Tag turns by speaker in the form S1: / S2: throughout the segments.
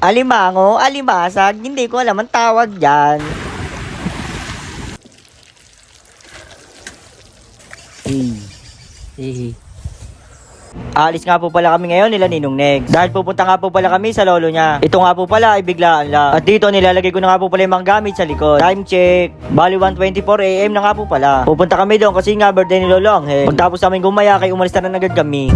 S1: Alimango, alimasag, hindi ko alam ang tawag dyan. Alis nga po pala kami ngayon nila Ninong Negs. Dahil pupunta nga po pala kami sa lolo niya. Ito nga po pala ay biglaan lang. At dito nilalagay ko na nga po pala yung mga gamit sa likod. Time check. Bali 1:24 AM na nga po pala. Pupunta kami doon kasi nga birthday ni Lolo Angel. Pagtapos namin gumaya kay umalis na agad kami.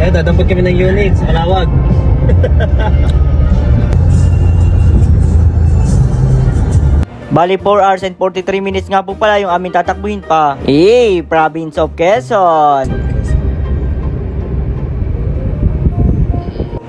S2: Dadampot kami ng unit sa Kalawag.
S1: Bali 4 hours and 43 minutes nga po pala yung aming tatakbuhin pa. Province of Quezon.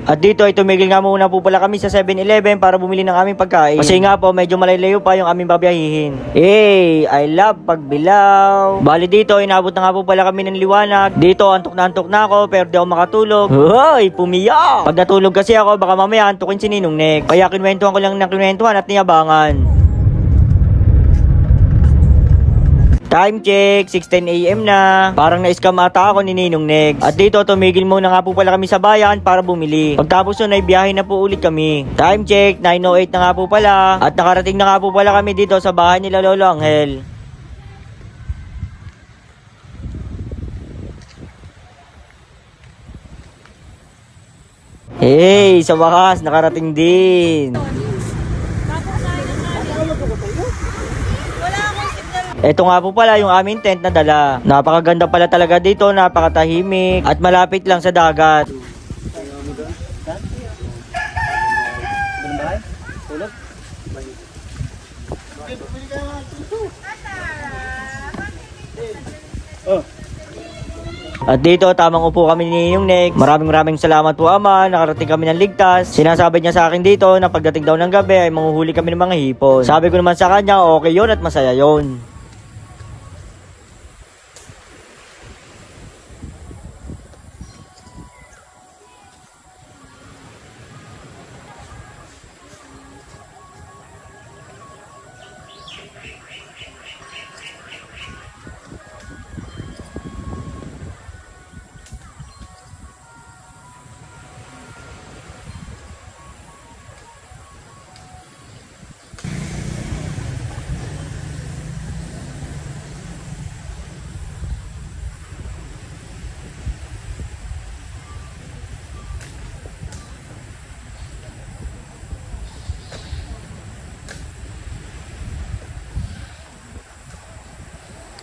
S1: At dito ay tumigil nga muna po pala kami sa 7-Eleven para bumili ng aming pagkain. Kasi nga po medyo malayo pa yung aming babiyahihin. I love pagbilaw. Bali dito inabot na nga po pala kami ng liwanag. Dito antok na ako pero di ako makatulog. Hoy, pumiyak! Pag natulog kasi ako baka mamaya antukin si Ninong Negs. Kaya kinwentuhan ko lang ng kinwentuhan at niyabangan. Time check, 6:10 AM na. Parang na-scam ata ako ni Ninong Negs. At dito tumigil muna nga po pala kami sa bayan para bumili. Pagtapos nun ay biyahe na po ulit kami. Time check, 9:08 na nga po pala. At nakarating na nga po pala kami dito sa bahay nila Lolo Angel. Sa wakas nakarating din. Ito nga po pala yung aming tent na dala. Napakaganda pala talaga dito, napakatahimik at malapit lang sa dagat. At dito, tamang upo kami ni Ninong Negs. Maraming salamat po Ama, nakarating kami ng ligtas. Sinasabi niya sa akin dito na pagdating daw ng gabi ay manghuhuli kami ng mga hipon. Sabi ko naman sa kanya, okay yun at masaya yun.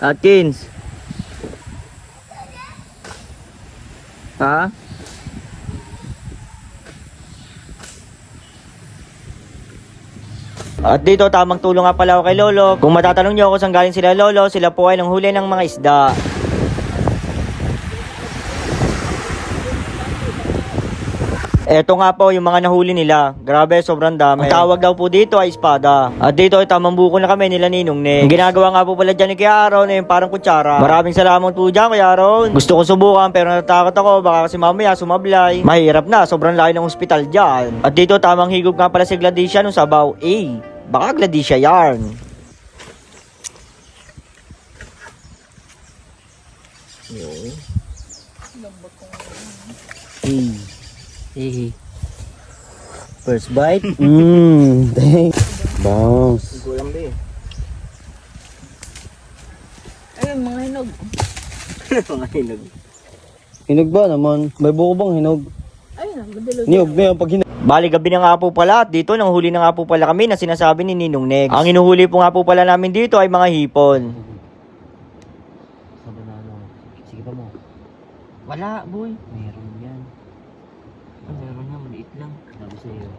S1: Atkins. Ha? At dito tamang tulong nga pala ako kay Lolo. Kung matatanong niyo ako saan galing sila Lolo, sila po ay nanghuli ng mga isda. Eto nga po yung mga nahuli nila. Grabe, sobrang dami. Ang tawag daw po dito ay espada. At dito ay tamang buko na kami nila Ninong Negs. Ang ginagawa nga po pala dyan ni Kuya Aaron ay parang kutsara. Maraming salamat po dyan Kuya Aaron. Gusto ko subukan pero natatakot ako baka kasi mamaya sumablay. Mahirap na, sobrang layo ng ospital dyan. At dito tamang higop nga pala si Gladicia nung sabaw. Baka Gladicia yarn. First bite.
S2: Thanks. Bounce.
S1: Gulang ba
S3: Ayun, mga hinog.
S1: mga hinog.
S2: Hinog ba naman? May buko bang hinog?
S3: Ayun, madulog.
S2: Niyog na yan pag hinog.
S1: Bali gabi na nga po pala at dito nang huli na nga po pala kami na sinasabi ni Ninong Negs. Ang inuhuli po nga po pala namin dito ay mga hipon.
S2: Sige pa mo.
S1: Wala boy.
S2: Meron yan.
S1: Meron nga, maliit lang.
S2: Sabi sa'yo.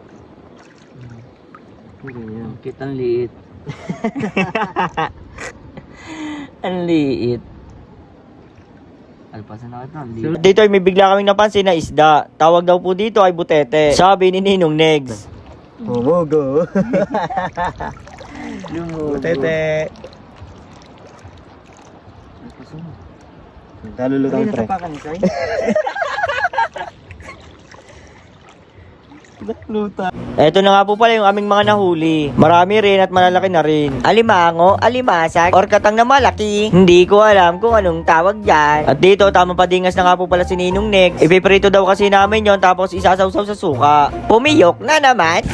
S1: Ganyan.
S2: Bakit ang liit?
S1: Ang liit.
S2: Alpasan na kita, ang liit.
S1: Dito ay may bigla kaming napansin na isda. Tawag daw po dito ay butete. Sabi ni Ninong Negs.
S2: Bumugo.
S1: Lumugo.
S2: Tete. Nalulutang pre.
S1: Natapakan ni Soy? Eto na nga po pala yung aming mga nahuli. Marami rin at malalaki na rin. Alimango, alimasag, or katang na malaki. Hindi ko alam kung anong tawag dyan. At dito, tamang padingas na nga po pala si Ninong Nek. Ipiprito daw kasi namin yon tapos isasawsaw sa suka. Pumiyok na naman.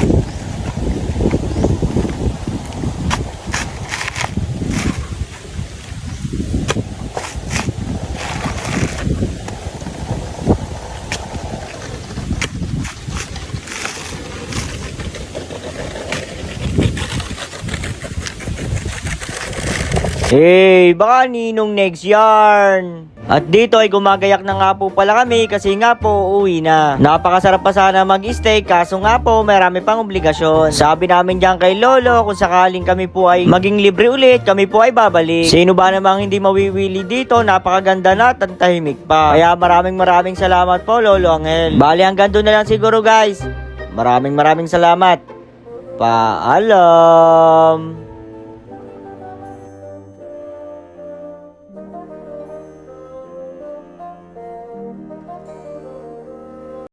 S1: Hey, baka Ninong next yarn. At dito ay gumagayak na nga po pala kami kasi nga po uuwi na. Napakasarap pa sana mag-stay kaso nga po marami pang obligasyon. Sabi namin diyan kay Lolo kung sakaling kami po ay maging libre ulit, kami po ay babalik. Sino ba namang hindi mawiwili dito? Napakaganda na at ang tahimik pa. Kaya maraming salamat po Lolo Angel. Bali hanggang doon na lang siguro guys. Maraming salamat. Paalam.